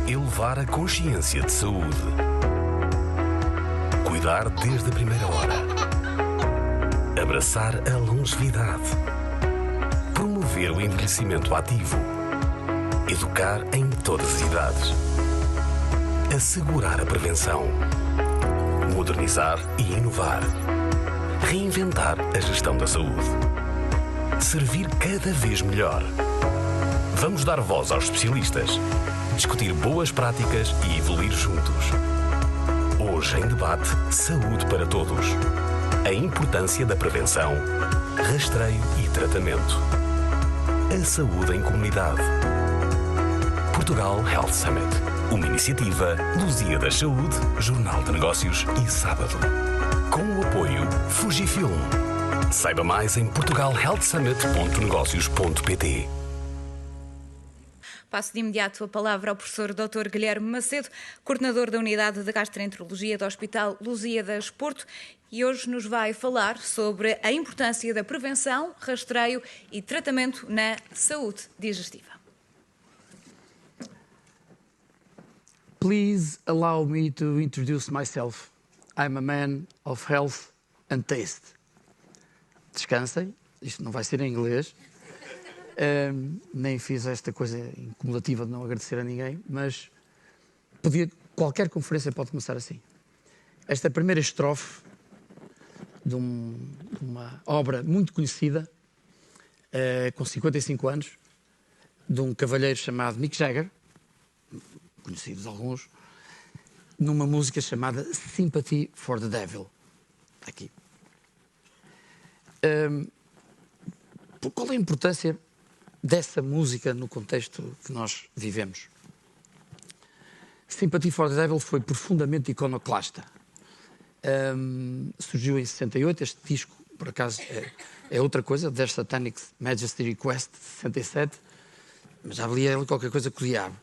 Elevar a consciência de saúde. Cuidar desde a primeira hora. Abraçar a longevidade. Promover o envelhecimento ativo. Educar em todas as idades. Assegurar a prevenção. Modernizar e inovar. Reinventar a gestão da saúde. Servir cada vez melhor. Vamos dar voz aos especialistas. Discutir boas práticas e evoluir juntos. Hoje em debate, saúde para todos. A importância da prevenção, rastreio e tratamento. A saúde em comunidade. Portugal Health Summit. Uma iniciativa Luzia da Saúde, Jornal de Negócios e Sábado. Com o apoio Fujifilm. Saiba mais em portugalhealthsummit.negócios.pt. Passo de imediato a palavra ao professor Dr. Guilherme Macedo, coordenador da Unidade de Gastroenterologia do Hospital Lusíadas Porto, e hoje nos vai falar sobre a importância da prevenção, rastreio e tratamento na saúde digestiva. Please allow me to introduce myself. I'm a man of health and taste. Descansem, isto não vai ser em inglês. Nem fiz esta coisa incumulativa de não agradecer a ninguém, mas qualquer conferência pode começar assim. Esta é a primeira estrofe de uma obra muito conhecida, com 55 anos, de um cavalheiro chamado Mick Jagger, conhecidos alguns, numa música chamada Sympathy for the Devil. Aqui. Qual é a importância dessa música no contexto que nós vivemos? Sympathy for the Devil foi profundamente iconoclasta. Surgiu em 68, este disco, por acaso, é outra coisa, The Satanic Majesty Request, de 67, mas já valia ele qualquer coisa com o diabo.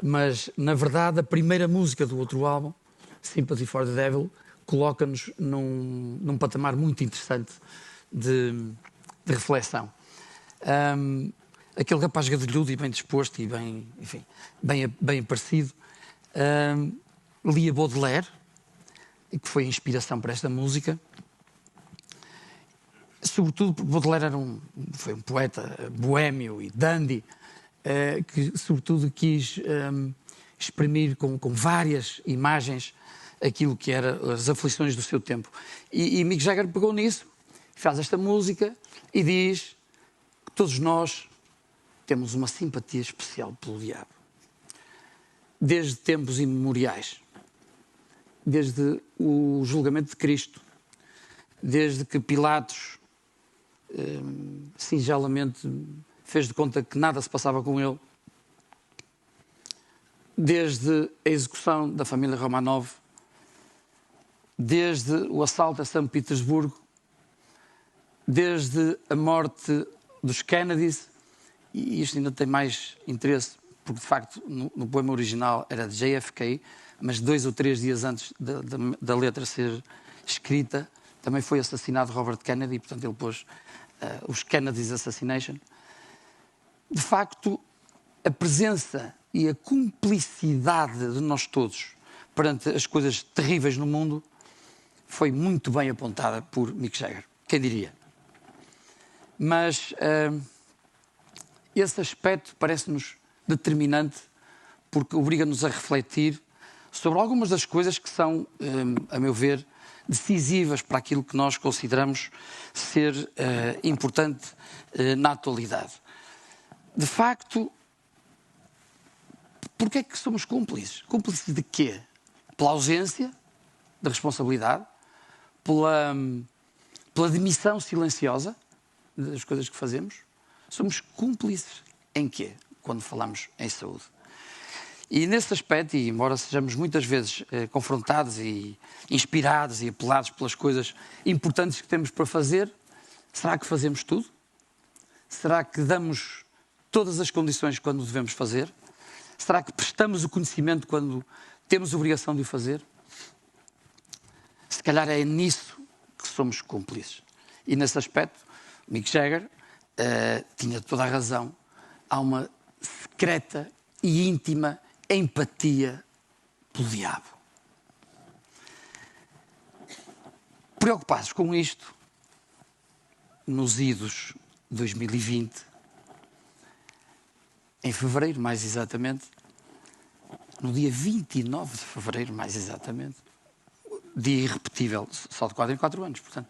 Mas, na verdade, a primeira música do outro álbum, Sympathy for the Devil, coloca-nos num patamar muito interessante de reflexão. Aquele rapaz gadilhudo e bem disposto e bem, enfim, bem aparecido, lia Baudelaire, que foi a inspiração para esta música, sobretudo porque Baudelaire foi um poeta boémio e dandy, que sobretudo quis exprimir com várias imagens aquilo que eram as aflições do seu tempo. E Mick Jagger pegou nisso, faz esta música e diz que todos nós temos uma simpatia especial pelo diabo. Desde tempos imemoriais. Desde o julgamento de Cristo. Desde que Pilatos, singelamente, fez de conta que nada se passava com ele. Desde a execução da família Romanov. Desde o assalto a São Petersburgo. Desde a morte dos Kennedys. E isto ainda tem mais interesse, porque de facto no poema original era de JFK, mas 2 ou 3 dias antes da letra ser escrita, também foi assassinado Robert Kennedy, portanto ele pôs os Kennedy's Assassination. De facto, a presença e a cumplicidade de nós todos perante as coisas terríveis no mundo foi muito bem apontada por Mick Jagger. Quem diria? Mas esse aspecto parece-nos determinante porque obriga-nos a refletir sobre algumas das coisas que são, a meu ver, decisivas para aquilo que nós consideramos ser importante na atualidade. De facto, porquê é que somos cúmplices? Cúmplices de quê? Pela ausência de responsabilidade, pela demissão silenciosa das coisas que fazemos. Somos cúmplices em quê? Quando falamos em saúde. E nesse aspecto, e embora sejamos muitas vezes confrontados e inspirados e apelados pelas coisas importantes que temos para fazer, será que fazemos tudo? Será que damos todas as condições quando devemos fazer? Será que prestamos o conhecimento quando temos obrigação de o fazer? Se calhar é nisso que somos cúmplices. E nesse aspecto, Mick Jagger tinha toda a razão. Há uma secreta e íntima empatia pelo diabo. Preocupados com isto, nos idos 2020, em fevereiro, mais exatamente, no dia 29 de fevereiro, mais exatamente, dia irrepetível, só de 4 em 4 anos, portanto,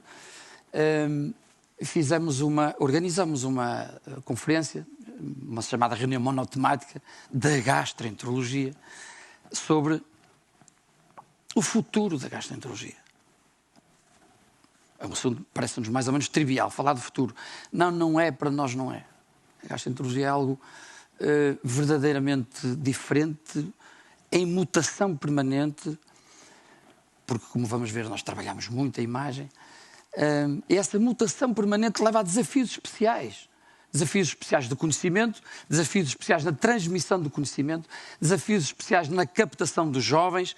organizamos uma conferência, uma chamada reunião monotemática da gastroenterologia, sobre o futuro da gastroenterologia. É um assunto, parece-nos mais ou menos trivial, falar do futuro. Não é, para nós não é. A gastroenterologia é algo verdadeiramente diferente, em mutação permanente, porque, como vamos ver, nós trabalhamos muito a imagem. Essa mutação permanente leva a desafios especiais. Desafios especiais do conhecimento, desafios especiais na transmissão do conhecimento, desafios especiais na captação dos jovens,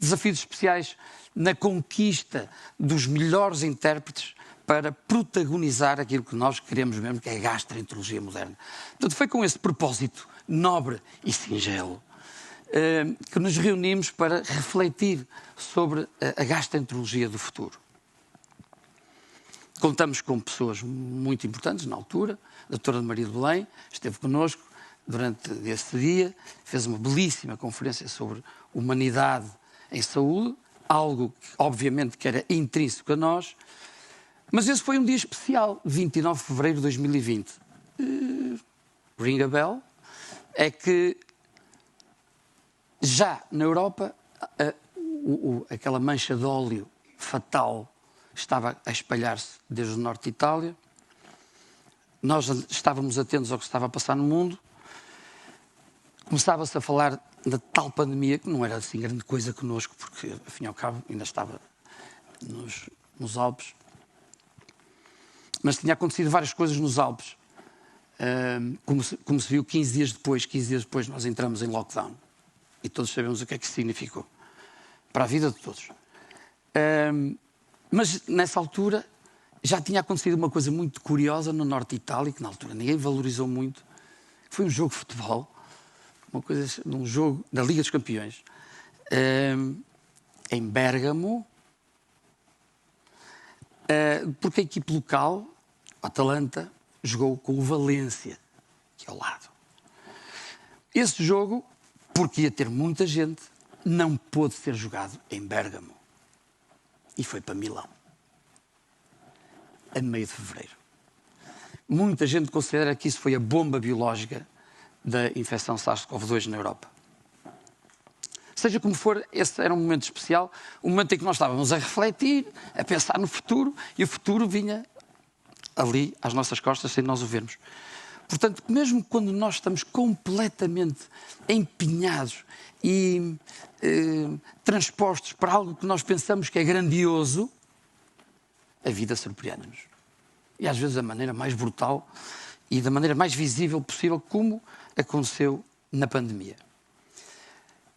desafios especiais na conquista dos melhores intérpretes para protagonizar aquilo que nós queremos mesmo, que é a gastroenterologia moderna. Portanto, foi com esse propósito nobre e singelo que nos reunimos para refletir sobre a gastroenterologia do futuro. Contamos com pessoas muito importantes na altura. A doutora Maria de Belém esteve connosco durante esse dia, fez uma belíssima conferência sobre humanidade em saúde, algo que, obviamente, que era intrínseco a nós, mas esse foi um dia especial, 29 de fevereiro de 2020. Ring a bell, é que já na Europa aquela mancha de óleo fatal estava a espalhar-se desde o norte de Itália. Nós estávamos atentos ao que estava a passar no mundo. Começava-se a falar da tal pandemia, que não era assim grande coisa connosco, porque, afinal ao cabo, ainda estava nos Alpes. Mas tinha acontecido várias coisas nos Alpes. Como se viu 15 dias depois nós entramos em lockdown. E todos sabemos o que é que isso significou. Para a vida de todos. Mas, nessa altura, já tinha acontecido uma coisa muito curiosa no norte de Itália, que na altura ninguém valorizou muito. Foi um jogo de futebol, um jogo da Liga dos Campeões, em Bérgamo, porque a equipe local, a Atalanta, jogou com o Valência, que é ao lado. Esse jogo, porque ia ter muita gente, não pôde ser jogado em Bérgamo. E foi para Milão, a meio de fevereiro. Muita gente considera que isso foi a bomba biológica da infecção SARS-CoV-2 na Europa. Seja como for, esse era um momento especial, um momento em que nós estávamos a refletir, a pensar no futuro, e o futuro vinha ali, às nossas costas, sem nós o vermos. Portanto, mesmo quando nós estamos completamente empenhados e transpostos para algo que nós pensamos que é grandioso, a vida surpreende-nos. E às vezes da maneira mais brutal e da maneira mais visível possível, como aconteceu na pandemia.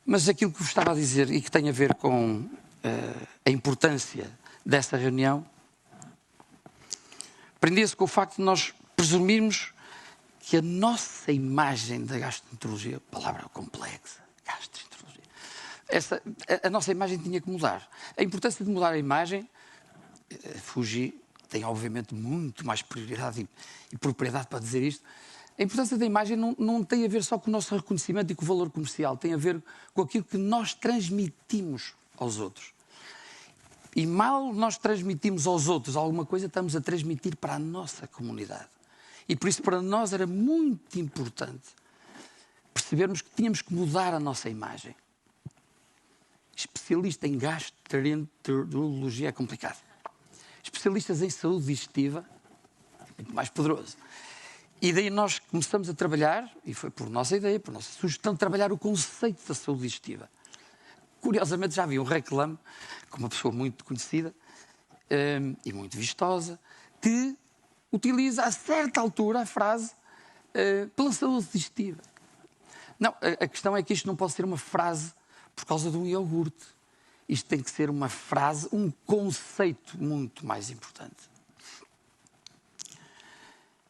Mas aquilo que vos estava a dizer e que tem a ver com a importância dessa reunião, prendia-se com o facto de nós presumirmos que a nossa imagem da gastroenterologia, palavra complexa, gastroenterologia, a nossa imagem tinha que mudar. A importância de mudar a imagem, Fuji tem obviamente muito mais prioridade e propriedade para dizer isto. A importância da imagem não tem a ver só com o nosso reconhecimento e com o valor comercial, tem a ver com aquilo que nós transmitimos aos outros. E mal nós transmitimos aos outros alguma coisa, estamos a transmitir para a nossa comunidade. E por isso para nós era muito importante percebermos que tínhamos que mudar a nossa imagem. Especialista em gastroenterologia é complicado. Especialistas em saúde digestiva é muito mais poderoso. E daí nós começamos a trabalhar, e foi por nossa ideia, por nossa sugestão, de trabalhar o conceito da saúde digestiva. Curiosamente já havia um reclame, com uma pessoa muito conhecida e muito vistosa, que utiliza a certa altura a frase pela saúde digestiva. Não, a questão é que isto não pode ser uma frase por causa de um iogurte. Isto tem que ser uma frase, um conceito muito mais importante.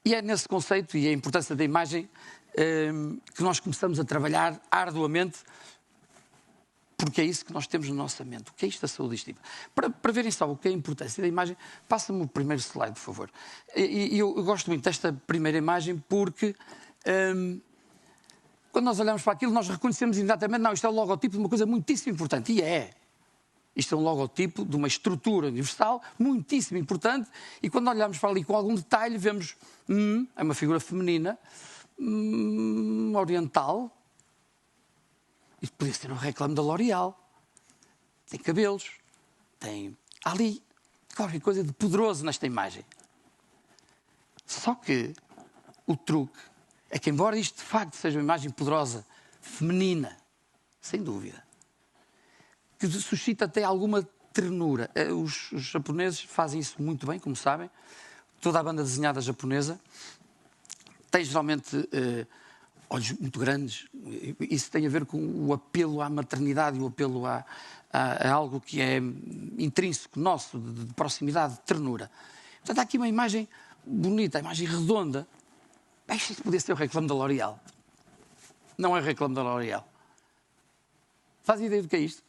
E é nesse conceito e a importância da imagem que nós começamos a trabalhar arduamente, porque é isso que nós temos na nossa mente. O que é isto da saúde digestiva? Para verem só o que é a importância da imagem, passa-me o primeiro slide, por favor. E eu gosto muito desta primeira imagem porque quando nós olhamos para aquilo, nós reconhecemos imediatamente, não, isto é o logotipo de uma coisa muitíssimo importante. E é. Isto é um logotipo de uma estrutura universal muitíssimo importante e quando olhamos para ali com algum detalhe, vemos é uma figura feminina, oriental. Isto podia ser um reclame da L'Oréal. Tem cabelos, tem ali qualquer coisa de poderoso nesta imagem. Só que o truque é que, embora isto de facto seja uma imagem poderosa, feminina, sem dúvida, que suscita até alguma ternura. Os japoneses fazem isso muito bem, como sabem. Toda a banda desenhada japonesa tem geralmente olhos muito grandes. Isso tem a ver com o apelo à maternidade e o apelo a algo que é intrínseco nosso, de proximidade, de ternura. Portanto, há aqui uma imagem bonita, a imagem redonda. Isto podia ser o reclame da L'Oréal. Não é o reclame da L'Oréal. Faz ideia do que é isto?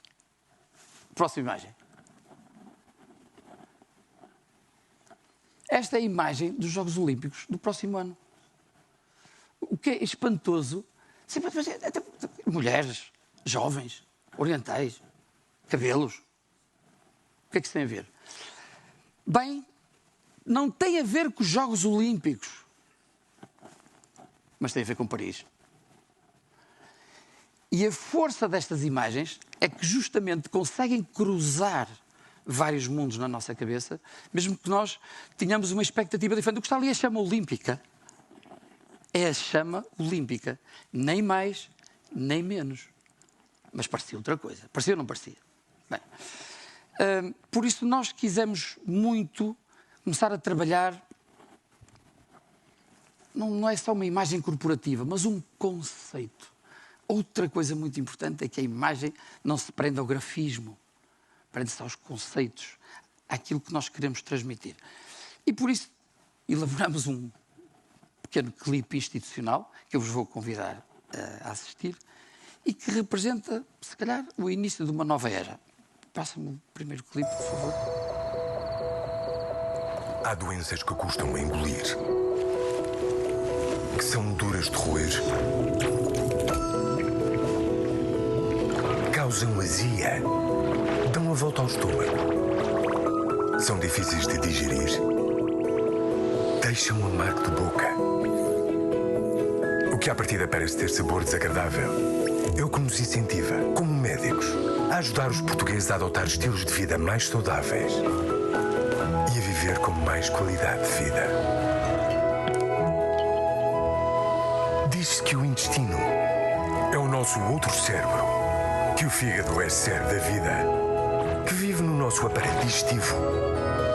Próxima imagem. Esta é a imagem dos Jogos Olímpicos do próximo ano. O que é espantoso, mulheres, jovens, orientais, cabelos. O que é que isso tem a ver? Bem, não tem a ver com os Jogos Olímpicos, mas tem a ver com Paris. E a força destas imagens é que justamente conseguem cruzar vários mundos na nossa cabeça, mesmo que nós tenhamos uma expectativa diferente. O que está ali é a chama olímpica. É a chama olímpica. Nem mais, nem menos. Mas parecia outra coisa. Parecia ou não parecia? Bem, por isso nós quisemos muito começar a trabalhar, não é só uma imagem corporativa, mas um conceito. Outra coisa muito importante é que a imagem não se prende ao grafismo, prende-se aos conceitos, àquilo que nós queremos transmitir. E por isso elaboramos um pequeno clipe institucional, que eu vos vou convidar a assistir, e que representa, se calhar, o início de uma nova era. Passa-me o primeiro clipe, por favor. Há doenças que custam a engolir, que são duras de roer, causam azia, dão a volta ao estômago, são difíceis de digerir, deixam um amargo de boca. O que à partida parece ter sabor desagradável é o que nos incentiva, como médicos, a ajudar os portugueses a adotar estilos de vida mais saudáveis e a viver com mais qualidade de vida. Diz-se que o intestino é o nosso outro cérebro, que o fígado é cérebro da vida, que vive no nosso aparelho digestivo,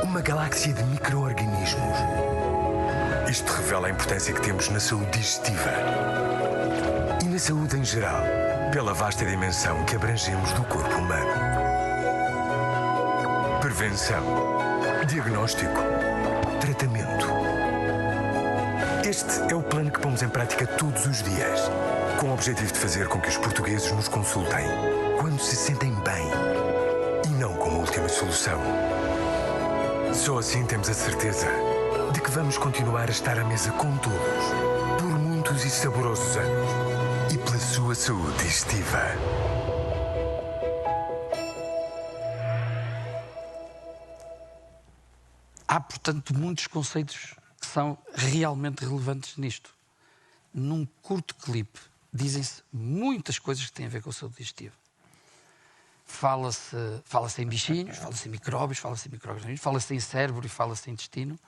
uma galáxia de micro-organismos. Isto revela a importância que temos na saúde digestiva e na saúde em geral, pela vasta dimensão que abrangemos do corpo humano. Prevenção, diagnóstico, tratamento. Este é o plano que pomos em prática todos os dias, com o objetivo de fazer com que os portugueses nos consultem quando se sentem bem e não como última solução. Só assim temos a certeza de que vamos continuar a estar à mesa com todos, por muitos e saborosos anos, e pela sua saúde digestiva. Há, portanto, muitos conceitos que são realmente relevantes nisto. Num curto clipe, dizem-se muitas coisas que têm a ver com a saúde digestiva. Fala-se em bichinhos, fala-se em micróbios, fala-se em micro-organismos, fala-se em cérebro e fala-se em intestino,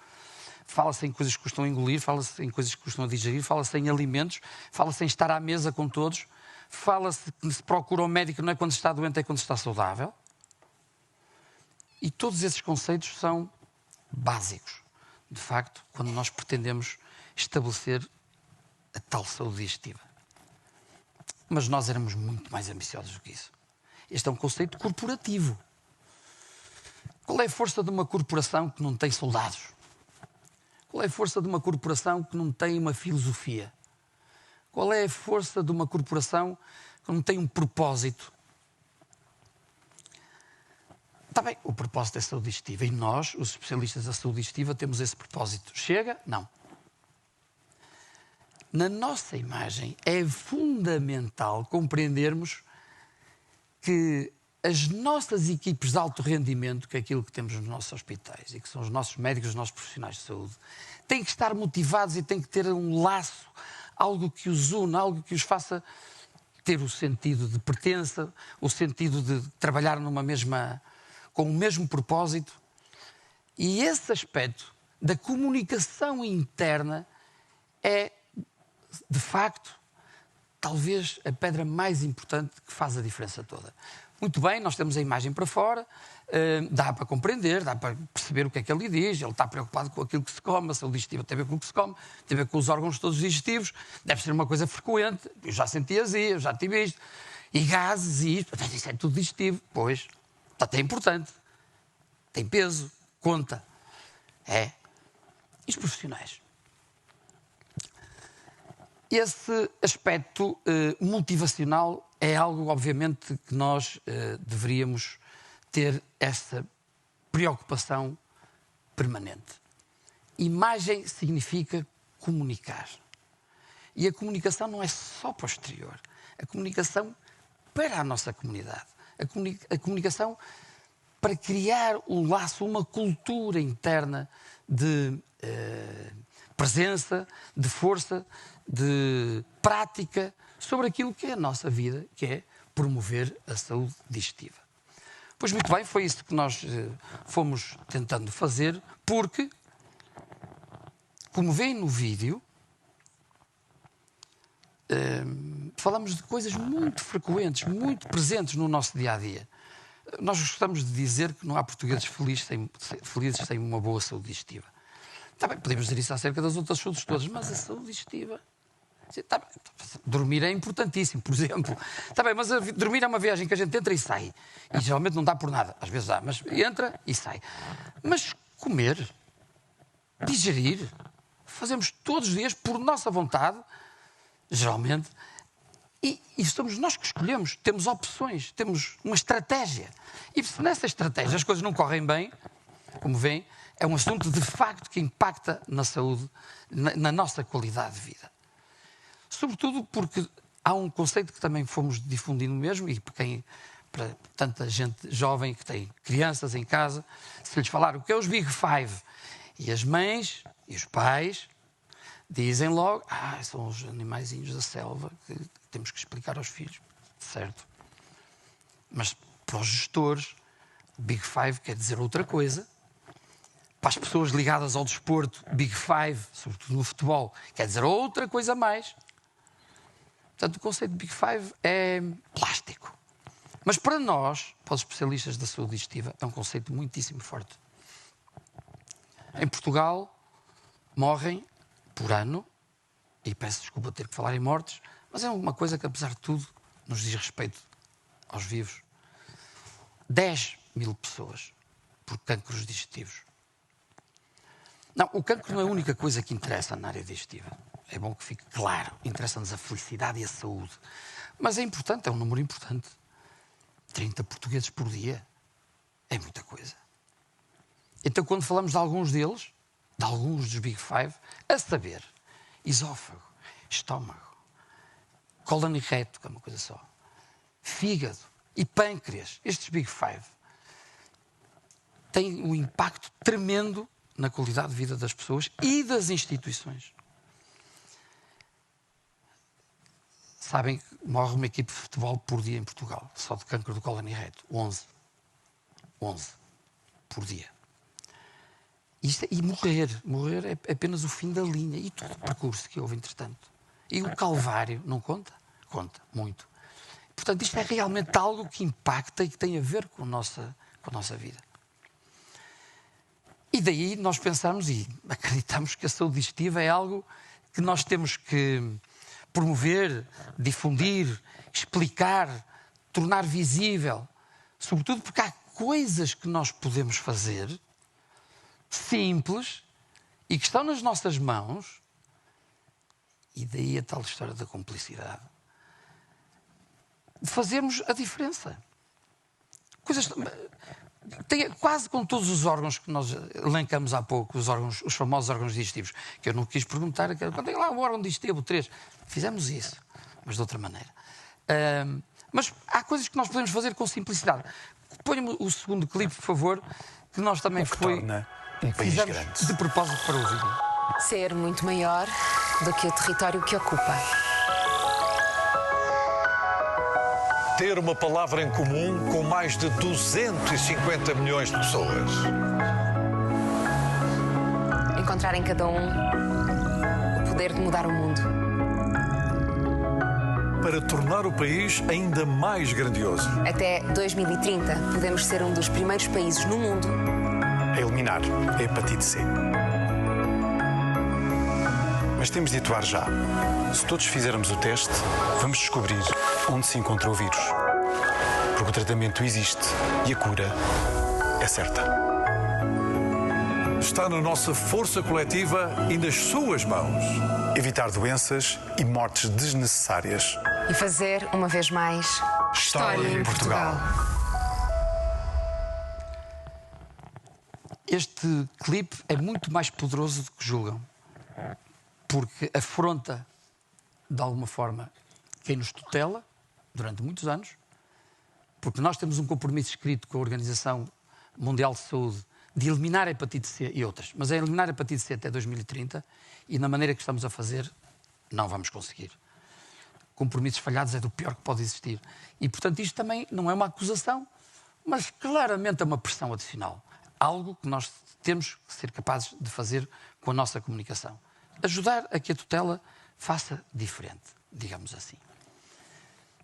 fala-se em coisas que custam a engolir, fala-se em coisas que custam a digerir, fala-se em alimentos, fala-se em estar à mesa com todos, fala-se que se procura um médico não é quando se está doente, é quando se está saudável. E todos esses conceitos são básicos, de facto, quando nós pretendemos estabelecer a tal saúde digestiva. Mas nós éramos muito mais ambiciosos do que isso. Este é um conceito corporativo. Qual é a força de uma corporação que não tem soldados? Qual é a força de uma corporação que não tem uma filosofia? Qual é a força de uma corporação que não tem um propósito? Está bem, o propósito é saúde digestiva e nós, os especialistas da saúde digestiva, temos esse propósito. Chega? Não. Na nossa imagem é fundamental compreendermos que as nossas equipes de alto rendimento, que é aquilo que temos nos nossos hospitais e que são os nossos médicos, os nossos profissionais de saúde, têm que estar motivados e têm que ter um laço, algo que os une, algo que os faça ter o sentido de pertença, o sentido de trabalhar com o mesmo propósito. E esse aspecto da comunicação interna é, de facto, talvez a pedra mais importante que faz a diferença toda. Muito bem, nós temos a imagem para fora, dá para compreender, dá para perceber o que é que ele diz, ele está preocupado com aquilo que se come, a saúde digestiva tem a ver com o que se come, tem a ver com os órgãos todos digestivos, deve ser uma coisa frequente, eu já senti azia, eu já tive isto, e gases e isto, isso é tudo digestivo, pois, até é importante, tem peso, conta, é. E os profissionais? Esse aspecto motivacional é algo, obviamente, que nós deveríamos ter essa preocupação permanente. Imagem significa comunicar. E a comunicação não é só para o exterior. A comunicação para a nossa comunidade. A comunicação para criar um laço, uma cultura interna de presença, de força, de prática sobre aquilo que é a nossa vida, que é promover a saúde digestiva. Pois muito bem, foi isso que nós fomos tentando fazer, porque, como veem no vídeo, falamos de coisas muito frequentes, muito presentes no nosso dia-a-dia. Nós gostamos de dizer que não há portugueses felizes sem uma boa saúde digestiva. Está bem, podemos dizer isso acerca das outras saúdes todas, mas a saúde digestiva... Está bem, dormir é importantíssimo, por exemplo. Está bem, mas dormir é uma viagem que a gente entra e sai. E geralmente não dá por nada. Às vezes dá, mas entra e sai. Mas comer, digerir, fazemos todos os dias por nossa vontade, geralmente, e somos nós que escolhemos. Temos opções, temos uma estratégia. E se nessa estratégia as coisas não correm bem, como veem, é um assunto de facto que impacta na saúde, na nossa qualidade de vida. Sobretudo porque há um conceito que também fomos difundindo mesmo, e para tanta gente jovem que tem crianças em casa, se lhes falar o que é os Big Five, e as mães e os pais dizem logo, são os animaizinhos da selva que temos que explicar aos filhos. Certo. Mas para os gestores, o Big Five quer dizer outra coisa. Para as pessoas ligadas ao desporto, Big Five, sobretudo no futebol, quer dizer outra coisa a mais. Portanto, o conceito de Big Five é plástico. Mas para nós, para os especialistas da saúde digestiva, é um conceito muitíssimo forte. Em Portugal, morrem por ano, e peço desculpa ter que falar em mortes, mas é uma coisa que, apesar de tudo, nos diz respeito aos vivos. 10.000 pessoas por cancros digestivos. Não, o cancro não é a única coisa que interessa na área digestiva. É bom que fique claro. Interessa-nos a felicidade e a saúde. Mas é importante, é um número importante. 30 portugueses por dia. É muita coisa. Então, quando falamos de alguns deles, de alguns dos Big Five, a saber, esófago, estômago, cólon e reto, que é uma coisa só, fígado e pâncreas, estes Big Five, têm um impacto tremendo na qualidade de vida das pessoas e das instituições. Sabem que morre uma equipe de futebol por dia em Portugal, só de cancro do cólon e reto. 11 por dia. E morrer é apenas o fim da linha. E todo o percurso que houve, entretanto. E o calvário não conta? Conta, muito. Portanto, isto é realmente algo que impacta e que tem a ver com a nossa vida. E daí nós pensamos e acreditamos que a saúde digestiva é algo que nós temos que promover, difundir, explicar, tornar visível. Sobretudo porque há coisas que nós podemos fazer simples e que estão nas nossas mãos E daí a tal história da cumplicidade. De fazermos a diferença. Coisas... Tem, quase com todos os órgãos que nós elencamos há pouco, os famosos órgãos digestivos, que eu não quis perguntar, quando é lá o órgão digestivo, 3, fizemos isso, mas de outra maneira. Mas há coisas que nós podemos fazer com simplicidade. Ponha-me o segundo clipe, por favor, que nós também torna um país grande. De propósito para o vídeo. Ser muito maior do que o território que ocupa. Ter uma palavra em comum com mais de 250 milhões de pessoas. Encontrar em cada um o poder de mudar o mundo. Para tornar o país ainda mais grandioso. Até 2030, podemos ser um dos primeiros países no mundo A eliminar a hepatite C. Mas temos de atuar já. Se todos fizermos o teste, vamos descobrir onde se encontra o vírus. Porque o tratamento existe e a cura é certa. Está na nossa força coletiva e nas suas mãos. Evitar doenças e mortes desnecessárias. e fazer, uma vez mais, história em Portugal. Este clipe é muito mais poderoso do que julgam, porque afronta, de alguma forma, quem nos tutela durante muitos anos, porque nós temos um compromisso escrito com a Organização Mundial de Saúde de eliminar a hepatite C e outras, mas é eliminar a hepatite C até 2030 e na maneira que estamos a fazer não vamos conseguir. Compromissos falhados é do pior que pode existir. E, portanto, isto também não é uma acusação, mas claramente é uma pressão adicional. Algo que nós temos que ser capazes de fazer com a nossa comunicação. Ajudar a que a tutela faça diferente, digamos assim.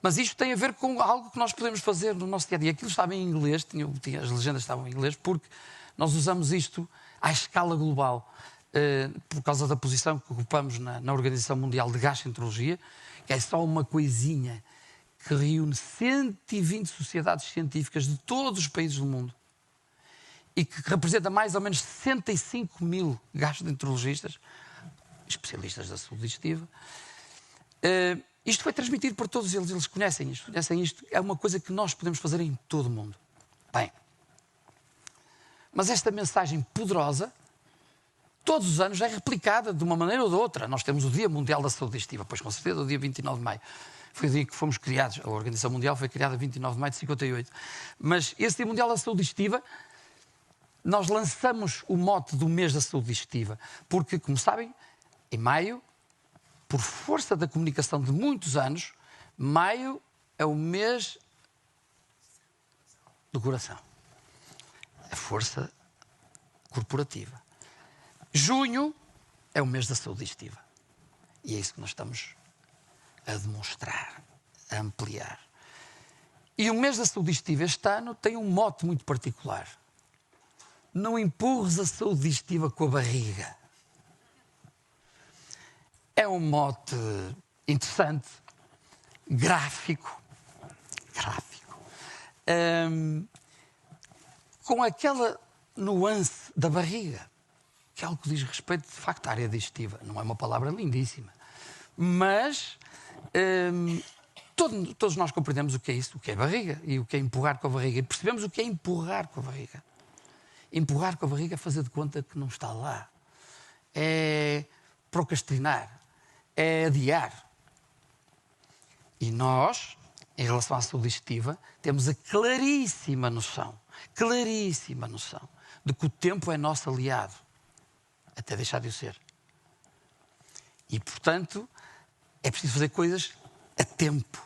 Mas isto tem a ver com algo que nós podemos fazer no nosso dia-a-dia. Aquilo estava em inglês, as legendas estavam em inglês, porque nós usamos isto à escala global, por causa da posição que ocupamos na Organização Mundial de Gastroenterologia, que é só uma coisinha que reúne 120 sociedades científicas de todos os países do mundo e que representa mais ou menos 65 mil gastroenterologistas, especialistas da saúde digestiva. Isto foi transmitido por todos eles conhecem isto. É uma coisa que nós podemos fazer em todo o mundo. Bem, mas esta mensagem poderosa, todos os anos é replicada de uma maneira ou de outra. Nós temos o Dia Mundial da Saúde Digestiva, pois com certeza o dia 29 de maio. Foi o dia que fomos criados. A Organização Mundial foi criada 29 de maio de 58. Mas esse Dia Mundial da Saúde Digestiva, nós lançamos o mote do mês da saúde digestiva, porque, como sabem, em maio, por força da comunicação de muitos anos, maio é o mês do coração. A força corporativa. Junho é o mês da saúde digestiva. E é isso que nós estamos a demonstrar, a ampliar. E o mês da saúde digestiva este ano tem um mote muito particular. Não empurres a saúde digestiva com a barriga. É um mote interessante, gráfico, com aquela nuance da barriga, que é algo que diz respeito, de facto, à área digestiva. Não é uma palavra lindíssima, mas todos nós compreendemos o que é isso, o que é barriga e o que é empurrar com a barriga. E percebemos o que é empurrar com a barriga. Empurrar com a barriga é fazer de conta que não está lá. É procrastinar. É adiar. E nós, em relação à saúde digestiva, temos a claríssima noção de que o tempo é nosso aliado, até deixar de o ser. E, portanto, é preciso fazer coisas a tempo,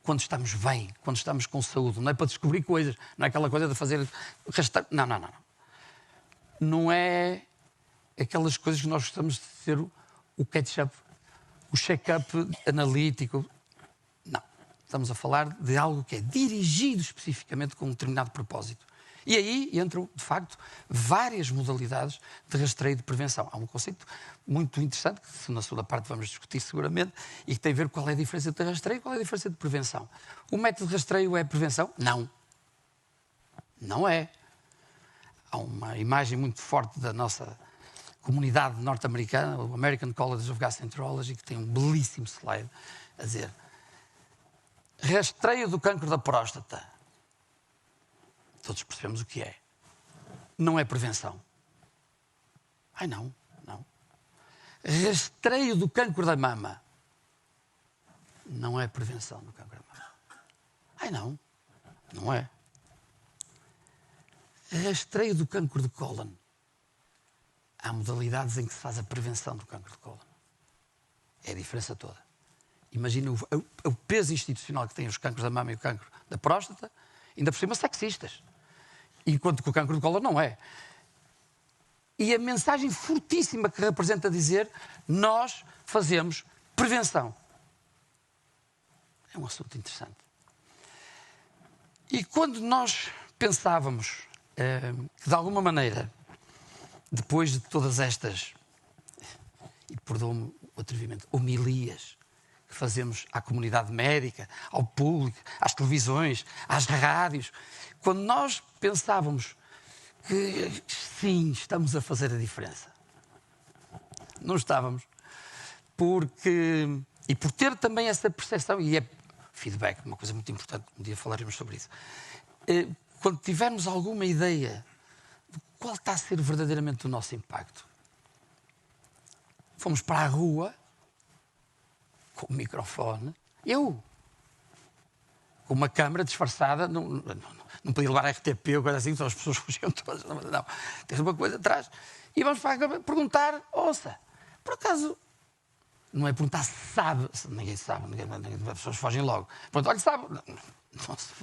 quando estamos bem, quando estamos com saúde. Não é para descobrir coisas, não é aquela coisa de fazer... Não. Não é aquelas coisas que nós gostamos de ser o catch-up, o check-up analítico. Não. Estamos a falar de algo que é dirigido especificamente com um determinado propósito. E aí entram, de facto, várias modalidades de rastreio de prevenção. Há um conceito muito interessante, que na segunda parte vamos discutir seguramente, e que tem a ver com qual é a diferença de rastreio e qual é a diferença de prevenção. O método de rastreio é prevenção? Não. Não é. Há uma imagem muito forte da nossa comunidade norte-americana, o American College of Gastroenterology, que tem um belíssimo slide a dizer: rastreio do cancro da próstata. Todos percebemos o que é. Não é prevenção. Ai, não. Rastreio do cancro da mama. Não é prevenção do cancro da mama. Ai, não é. Rastreio do cancro de cólon. Há modalidades em que se faz a prevenção do cancro de cólon. É a diferença toda. Imagina o peso institucional que têm os cancros da mama e o cancro da próstata, ainda por cima sexistas. Enquanto que o cancro de cólon não é. E a mensagem fortíssima que representa dizer: nós fazemos prevenção. É um assunto interessante. E quando nós pensávamos que, de alguma maneira, depois de todas estas, e perdoa-me o atrevimento, homilias que fazemos à comunidade médica, ao público, às televisões, às rádios, quando nós pensávamos que, sim, estamos a fazer a diferença, não estávamos. E por ter também essa percepção, e é feedback, uma coisa muito importante, um dia falaremos sobre isso, quando tivermos alguma ideia de qual está a ser verdadeiramente o nosso impacto, fomos para a rua com o microfone, com uma câmara disfarçada, não podia levar a RTP ou coisa assim, então as pessoas fugiam todas, não, tens uma coisa atrás, e vamos para a câmara perguntar: ouça, por acaso, não é perguntar se sabe, ninguém sabe, as pessoas fogem logo, pronto, olha, sabe,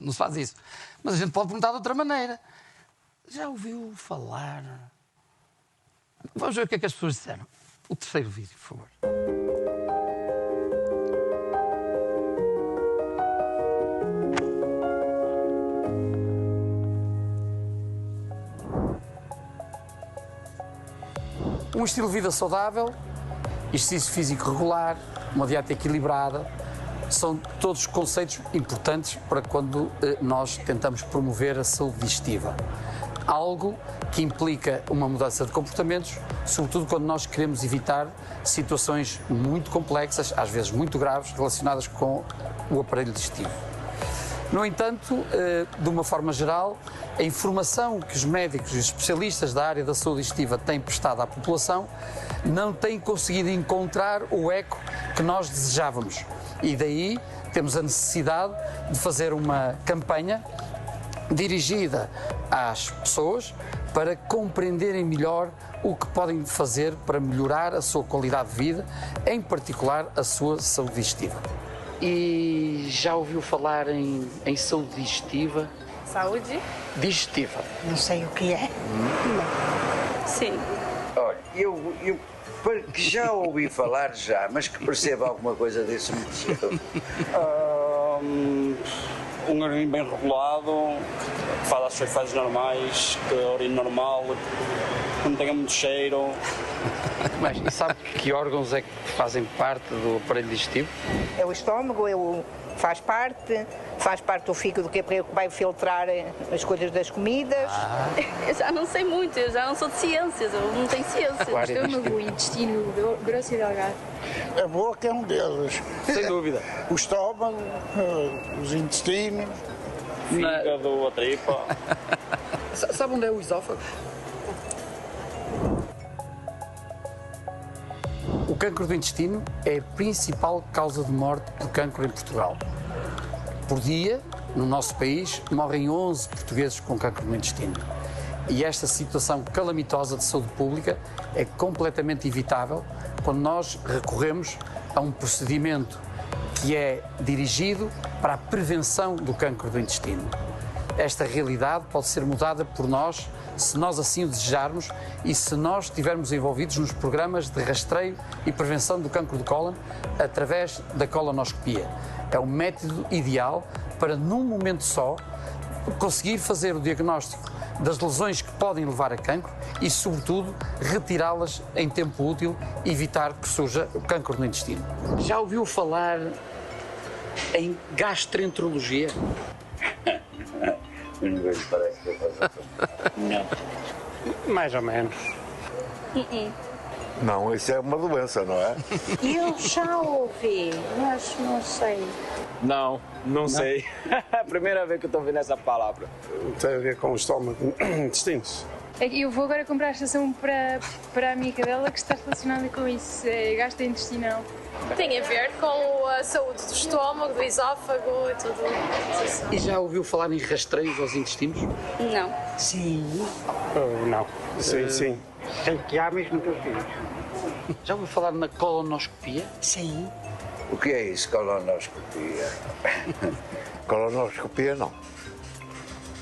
não se faz isso, mas a gente pode perguntar de outra maneira: já ouviu falar? Vamos ver o que é que as pessoas disseram. O terceiro vídeo, por favor. Um estilo de vida saudável, exercício físico regular, uma dieta equilibrada, são todos conceitos importantes para quando nós tentamos promover a saúde digestiva. Algo que implica uma mudança de comportamentos, sobretudo quando nós queremos evitar situações muito complexas, às vezes muito graves, relacionadas com o aparelho digestivo. No entanto, de uma forma geral, a informação que os médicos e os especialistas da área da saúde digestiva têm prestado à população não tem conseguido encontrar o eco que nós desejávamos. E daí temos a necessidade de fazer uma campanha dirigida às pessoas para compreenderem melhor o que podem fazer para melhorar a sua qualidade de vida, em particular a sua saúde digestiva. E já ouviu falar em saúde digestiva? Saúde? Digestiva. Não sei o que é. Sim. Olha, eu que já ouvi falar mas que perceba alguma coisa desse motivo. Um urino bem regulado, que faz as suas fases normais, que é urino normal, que não tenha muito cheiro. Mas e sabe que órgãos é que fazem parte do aparelho digestivo? É o estômago, faz parte do fígado, que é para que vai filtrar as coisas das comidas. Eu já não sei muito, eu já não sou de ciências, eu não tenho ciências. O estômago, o intestino grosso e delgado. A boca é um deles. Sem dúvida. O estômago, os intestinos. Fígado, a tripa. Sabe onde é o esófago? O cancro do intestino é a principal causa de morte por cancro em Portugal. Por dia, no nosso país, morrem 11 portugueses com cancro no intestino. E esta situação calamitosa de saúde pública é completamente evitável quando nós recorremos a um procedimento que é dirigido para a prevenção do cancro do intestino. Esta realidade pode ser mudada por nós, se nós assim o desejarmos e se nós estivermos envolvidos nos programas de rastreio e prevenção do cancro do cólon através da colonoscopia. É o método ideal para, num momento só, conseguir fazer o diagnóstico das lesões que podem levar a cancro e, sobretudo, retirá-las em tempo útil e evitar que surja o cancro no intestino. Já ouviu falar em gastroenterologia? Ninguém parece que eu faço. Não. Mais ou menos. Não, isso é uma doença, não é? Eu já ouvi, mas não sei. Não sei. É a primeira vez que eu estou ouvindo essa palavra. Tem a ver com o estômago, intestinos. Eu vou agora comprar a estação para a minha cadela que está relacionada com isso, gastrointestinal. Tem a ver com a saúde do estômago, do esófago e tudo. E já ouviu falar em rastreios aos intestinos? Não. Sim. Não. Sim, sim. Tem que há mesmo que eu fiz. Já ouviu falar na colonoscopia? Sim. O que é isso, colonoscopia? Colonoscopia não.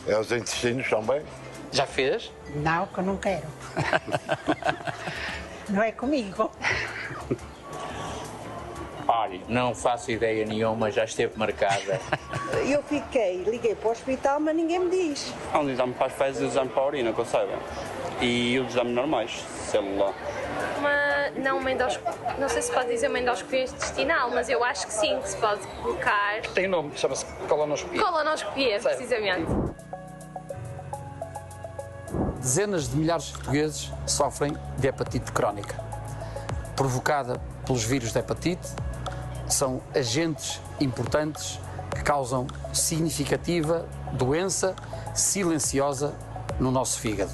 É os intestinos também? Já fez? Não, que eu não quero. Não é comigo. Olha, não faço ideia nenhuma, já esteve marcada. Eu liguei para o hospital, mas ninguém me diz. Há um exame para as fezes e um exame para a urina, que eu saiba. E os exames normais, celular. Não sei se pode dizer uma endoscopia intestinal, mas eu acho que sim, que se pode colocar. Tem nome, chama-se colonoscopia. Colonoscopia, precisamente. Dezenas de milhares de portugueses sofrem de hepatite crónica, provocada pelos vírus da hepatite. São agentes importantes que causam significativa doença silenciosa no nosso fígado.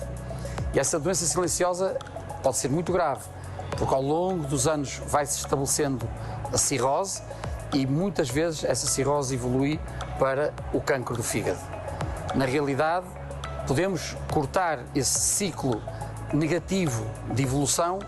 E essa doença silenciosa pode ser muito grave, porque ao longo dos anos vai-se estabelecendo a cirrose e muitas vezes essa cirrose evolui para o cancro do fígado. Na realidade, podemos cortar esse ciclo negativo de evolução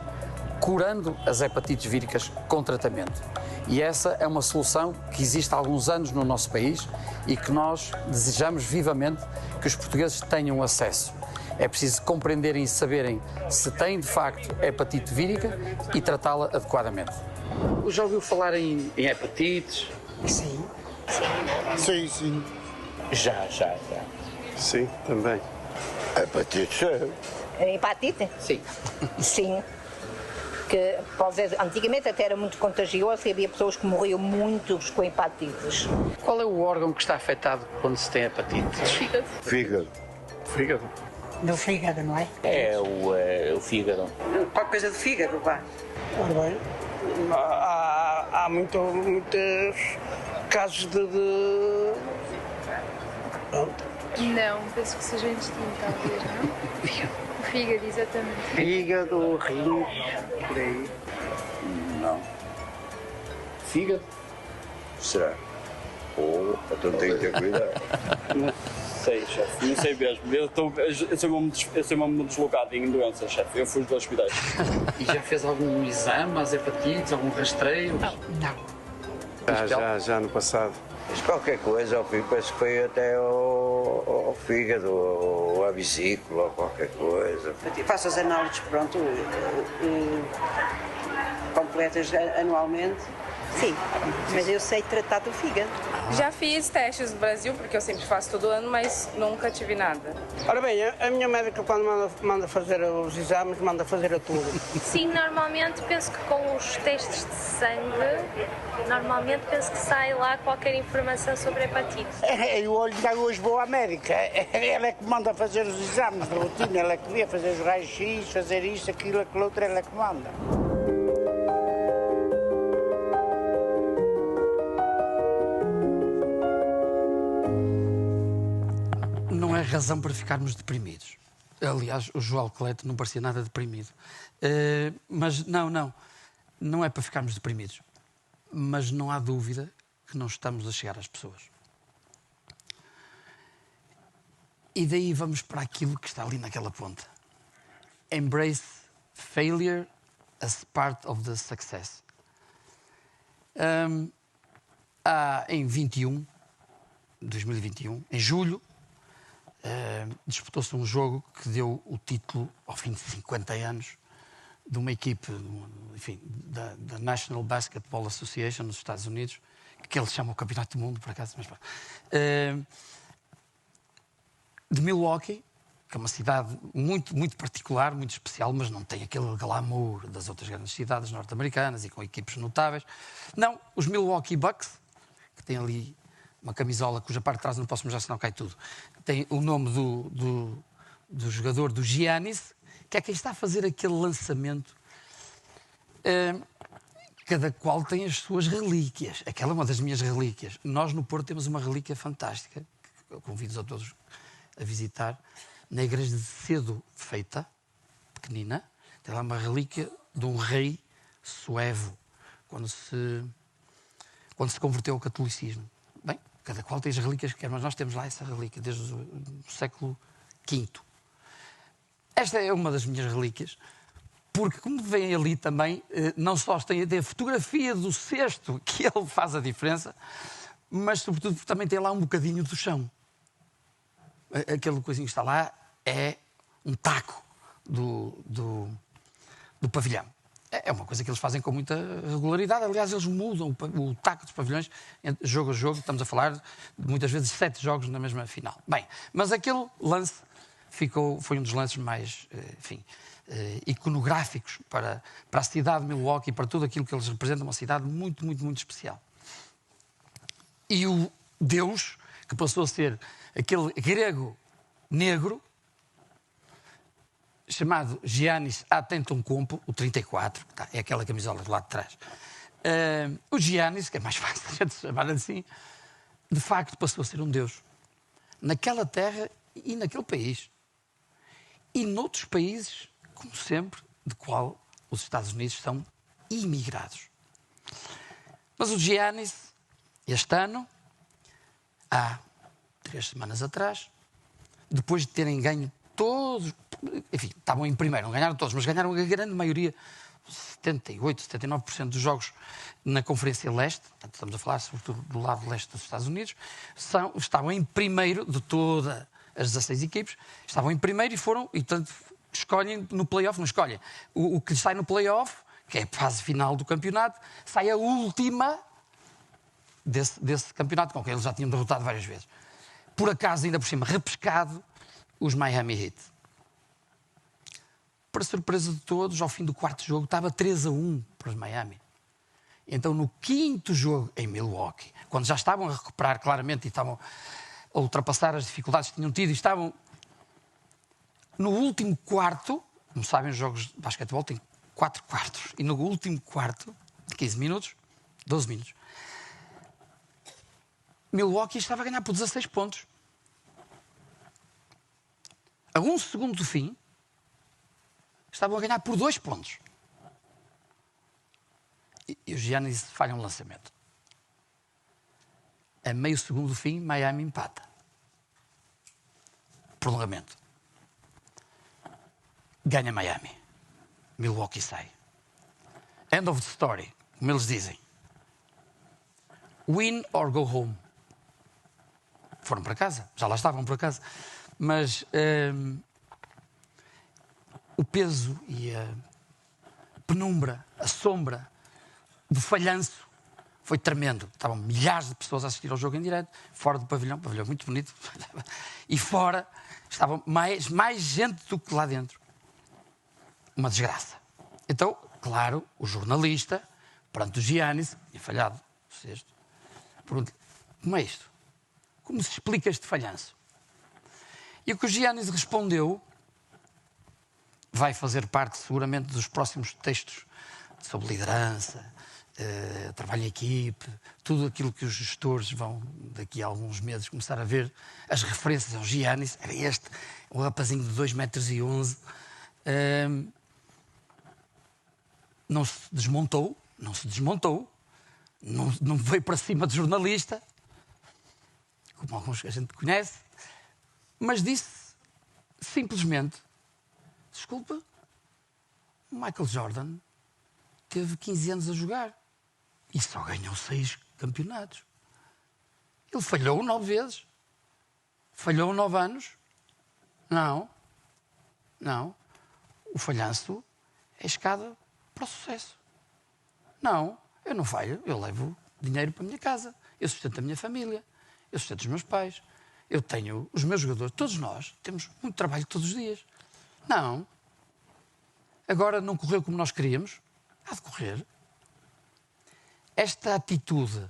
curando as hepatites víricas com tratamento. E essa é uma solução que existe há alguns anos no nosso país e que nós desejamos vivamente que os portugueses tenham acesso. É preciso compreenderem e saberem se têm de facto hepatite vírica e tratá-la adequadamente. Já ouviu falar em hepatites? Sim. Sim, sim. Já. Sim, também. Hepatite. Hepatite? Sim. Sim. Que, antigamente até era muito contagioso e havia pessoas que morriam muitos com hepatites. Qual é o órgão que está afetado quando se tem hepatite? Fígado. Fígado. Fígado. Do fígado, não é? É o fígado. Qualquer coisa de fígado, vá. Ora bem, há muitos casos de... Não, penso que seja o intestino, talvez, não? O fígado, exatamente. Fígado, rins, por aí. Não. Fígado? Será? Então tem que ter cuidado. Não sei, chefe, não sei mesmo. Eu sou mesmo deslocado em doenças, chefe. Eu fujo dos hospitais. E já fez algum exame às hepatites, algum rastreio? Não. Já no passado. Mas qualquer coisa, ao fim, penso que foi até ao fígado, ou à vesícula, ou qualquer coisa. Faço as análises, pronto, completas anualmente. Sim, mas eu sei tratar do fígado. Já fiz testes no Brasil, porque eu sempre faço todo ano, mas nunca tive nada. Ora bem, a minha médica quando manda fazer os exames, manda fazer a tudo. Sim, normalmente penso que com os testes de sangue, normalmente penso que sai lá qualquer informação sobre hepatite. Eu hoje vou à médica, ela é que manda fazer os exames de rotina, ela é que vê fazer os raios-x, fazer isto, aquilo, aquilo outro, ela é que manda. Não é razão para ficarmos deprimidos. Aliás, o João Cleto não parecia nada deprimido. Mas não é para ficarmos deprimidos. Mas não há dúvida que não estamos a chegar às pessoas. E daí vamos para aquilo que está ali naquela ponta. Embrace failure as part of the success. Em 2021, em julho, disputou-se um jogo que deu o título, ao fim de 50 anos, de uma equipe, enfim, da National Basketball Association nos Estados Unidos, que eles chamam o Campeonato do Mundo, por acaso, mas de Milwaukee, que é uma cidade muito, muito particular, muito especial, mas não tem aquele glamour das outras grandes cidades norte-americanas e com equipes notáveis. Não, os Milwaukee Bucks, que têm ali uma camisola cuja parte de trás não posso mostrar, senão cai tudo. Tem o nome do jogador, do Giannis, que é quem está a fazer aquele lançamento Cada qual tem as suas relíquias. Aquela é uma das minhas relíquias. Nós, no Porto, temos uma relíquia fantástica, que eu convido-os a todos a visitar, na igreja de Cedo Feita, pequenina, tem lá uma relíquia de um rei suevo, quando se converteu ao catolicismo. Bem, cada qual tem as relíquias que quer, mas nós temos lá essa relíquia desde o século V. Esta é uma das minhas relíquias, porque, como veem ali também, não só tem a fotografia do cesto, que ele faz a diferença, mas, sobretudo, também tem lá um bocadinho do chão. Aquele coisinho que está lá é um taco do pavilhão. É uma coisa que eles fazem com muita regularidade. Aliás, eles mudam o taco dos pavilhões jogo a jogo. Estamos a falar, muitas vezes, 7 jogos na mesma final. Bem, mas aquele lance foi um dos lances mais, iconográficos para a cidade de Milwaukee e para tudo aquilo que eles representam, uma cidade muito, muito, muito especial. E o Deus, que passou a ser aquele grego negro, chamado Giannis Antetokounmpo, o 34, é aquela camisola do lado de trás. O Giannis, que é mais fácil a gente chamar assim, de facto passou a ser um Deus. Naquela terra e naquele país. E noutros países, como sempre, de qual os Estados Unidos são imigrados. Mas o Giannis, este ano, há 3 semanas atrás, depois de terem ganho todos, enfim, estavam em primeiro, não ganharam todos, mas ganharam a grande maioria, 78, 79% dos jogos na Conferência Leste, portanto, estamos a falar sobretudo do lado leste dos Estados Unidos, estavam em primeiro de todas as 16 equipes, estavam em primeiro e foram, e portanto, escolhem no play-off, não escolhem. O que sai no play-off, que é a fase final do campeonato, sai a última desse campeonato, com que eles já tinham derrotado várias vezes. Por acaso, ainda por cima, repescado, os Miami Heat. Para surpresa de todos, ao fim do 4º jogo, estava 3-1 para os Miami. Então, no 5º jogo em Milwaukee, quando já estavam a recuperar claramente e estavam a ultrapassar as dificuldades que tinham tido e estavam no último quarto, como sabem, os jogos de basquetebol têm 4 quartos, e no último quarto, de 15 minutos, 12 minutos, Milwaukee estava a ganhar por 16 pontos. A 1 segundo do fim, estavam a ganhar por 2 pontos. E o Giannis falha um lançamento. A meio segundo do fim, Miami empata. Prolongamento. Ganha Miami. Milwaukee sai. End of the story, como eles dizem. Win or go home. Foram para casa. Já lá estavam por acaso. Mas o peso e a penumbra, a sombra do falhanço foi tremendo. Estavam milhares de pessoas a assistir ao jogo em direto, fora do pavilhão muito bonito, e fora estavam mais gente do que lá dentro. Uma desgraça. Então, claro, o jornalista, perante o Giannis, tinha falhado o sexto, pergunta: como é isto? Como se explica este falhanço? E o que o Giannis respondeu vai fazer parte, seguramente, dos próximos textos sobre liderança, trabalho em equipe, tudo aquilo que os gestores vão, daqui a alguns meses, começar a ver as referências ao Giannis. Era este, um rapazinho de 2,11 m. Não se desmontou, não veio para cima do jornalista, como alguns que a gente conhece, mas disse simplesmente: desculpa, o Michael Jordan teve 15 anos a jogar e só ganhou 6 campeonatos. Ele falhou 9 vezes. Falhou 9 anos. Não. O falhanço é a escada para o sucesso. Não, eu não falho. Eu levo dinheiro para a minha casa. Eu sustento a minha família. Eu sustento os meus pais. Eu tenho os meus jogadores. Todos nós temos muito trabalho todos os dias. Não. Agora não correu como nós queríamos. Há de correr. Esta atitude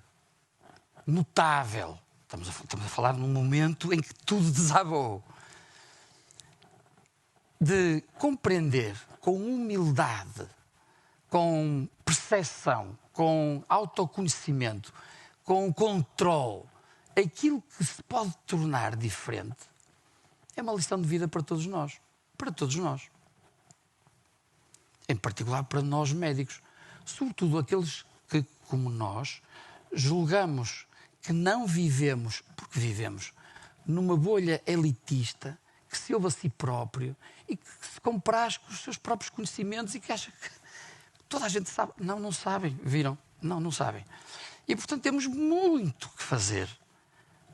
notável, estamos a falar num momento em que tudo desabou, de compreender com humildade, com percepção, com autoconhecimento, com controle, aquilo que se pode tornar diferente, é uma lição de vida para todos nós. Para todos nós. Em particular para nós médicos. Sobretudo aqueles que, como nós, julgamos que não vivemos, porque vivemos, numa bolha elitista, que se ouve a si próprio e que se compraz com os seus próprios conhecimentos e que acha que toda a gente sabe. Não, não sabem. Viram? Não, não sabem. E, portanto, temos muito que fazer,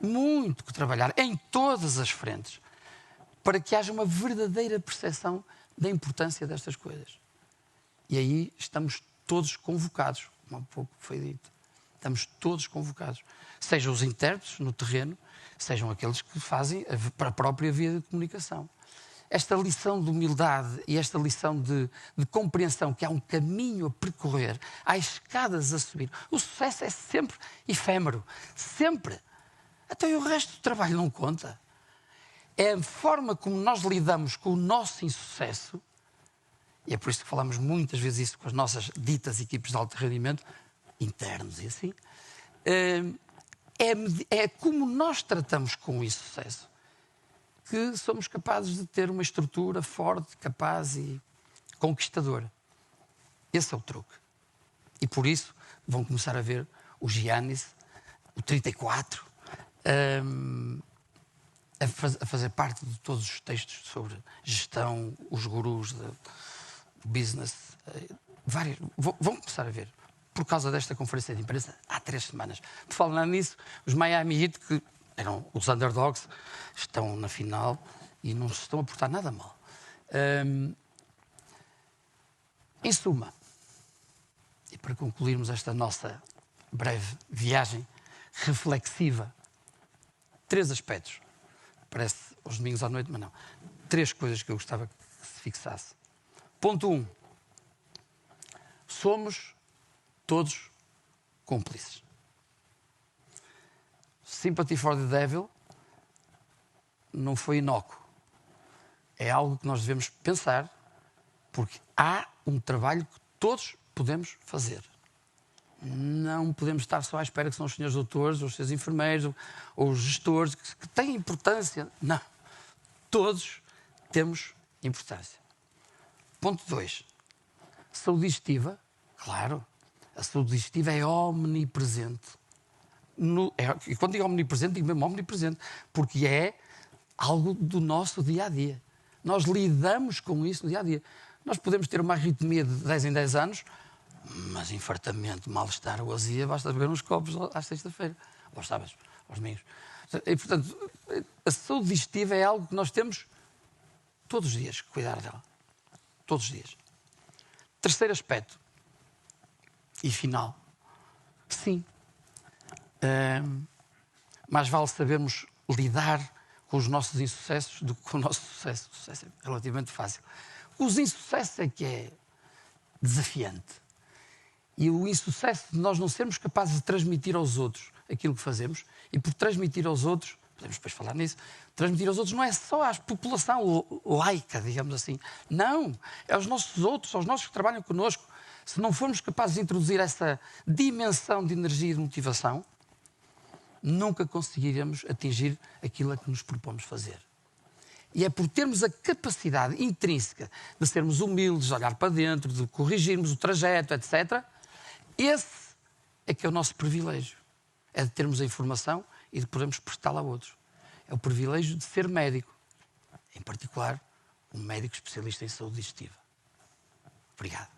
muito que trabalhar em todas as frentes para que haja uma verdadeira percepção da importância destas coisas. E aí estamos todos convocados, como há pouco foi dito. Estamos todos convocados. Sejam os intérpretes no terreno, sejam aqueles que fazem a própria via de comunicação. Esta lição de humildade e esta lição de compreensão que há um caminho a percorrer, há escadas a subir. O sucesso é sempre efêmero. Sempre. Até o resto do trabalho não conta. É a forma como nós lidamos com o nosso insucesso, e é por isso que falamos muitas vezes isso com as nossas ditas equipes de alto rendimento, internos e assim, é como nós tratamos com o insucesso que somos capazes de ter uma estrutura forte, capaz e conquistadora. Esse é o truque. E por isso vão começar a ver o Giannis, o 34, a fazer parte de todos os textos sobre gestão, os gurus do business. Vão começar a ver. Por causa desta conferência de imprensa, há 3 semanas. Por falar nisso, os Miami Heat, que eram os underdogs, estão na final e não se estão a portar nada mal. Em suma, e para concluirmos esta nossa breve viagem reflexiva, 3 aspectos. Parece aos domingos à noite, mas não. 3 coisas que eu gostava que se fixasse. Ponto 1. Somos todos cúmplices. Sympathy for the Devil não foi inócuo. É algo que nós devemos pensar, porque há um trabalho que todos podemos fazer. Não podemos estar só à espera que são os senhores doutores, ou os seus enfermeiros, ou os gestores, que têm importância. Não. Todos temos importância. Ponto 2. Saúde digestiva, claro. A saúde digestiva é omnipresente. E quando digo omnipresente, digo mesmo omnipresente, porque é algo do nosso dia-a-dia. Nós lidamos com isso no dia-a-dia. Nós podemos ter uma arritmia de 10 em 10 anos, mas infartamento, mal-estar ou azia, basta beber uns copos à sexta-feira, aos sábados, aos domingos. E, portanto, a saúde digestiva é algo que nós temos todos os dias que cuidar dela. Todos os dias. Terceiro aspecto. E final. Sim. Mais vale sabermos lidar com os nossos insucessos do que com o nosso sucesso. O sucesso é relativamente fácil. Os insucessos é que é desafiante. E o insucesso de nós não sermos capazes de transmitir aos outros aquilo que fazemos, e por transmitir aos outros, podemos depois falar nisso, transmitir aos outros não é só à população laica, digamos assim. Não, é aos nossos outros, aos nossos que trabalham connosco. Se não formos capazes de introduzir essa dimensão de energia e de motivação, nunca conseguiremos atingir aquilo a que nos propomos fazer. E é por termos a capacidade intrínseca de sermos humildes, de olhar para dentro, de corrigirmos o trajeto, etc., esse é que é o nosso privilégio. É de termos a informação e de podermos prestá-la a outros. É o privilégio de ser médico. Em particular, um médico especialista em saúde digestiva. Obrigado.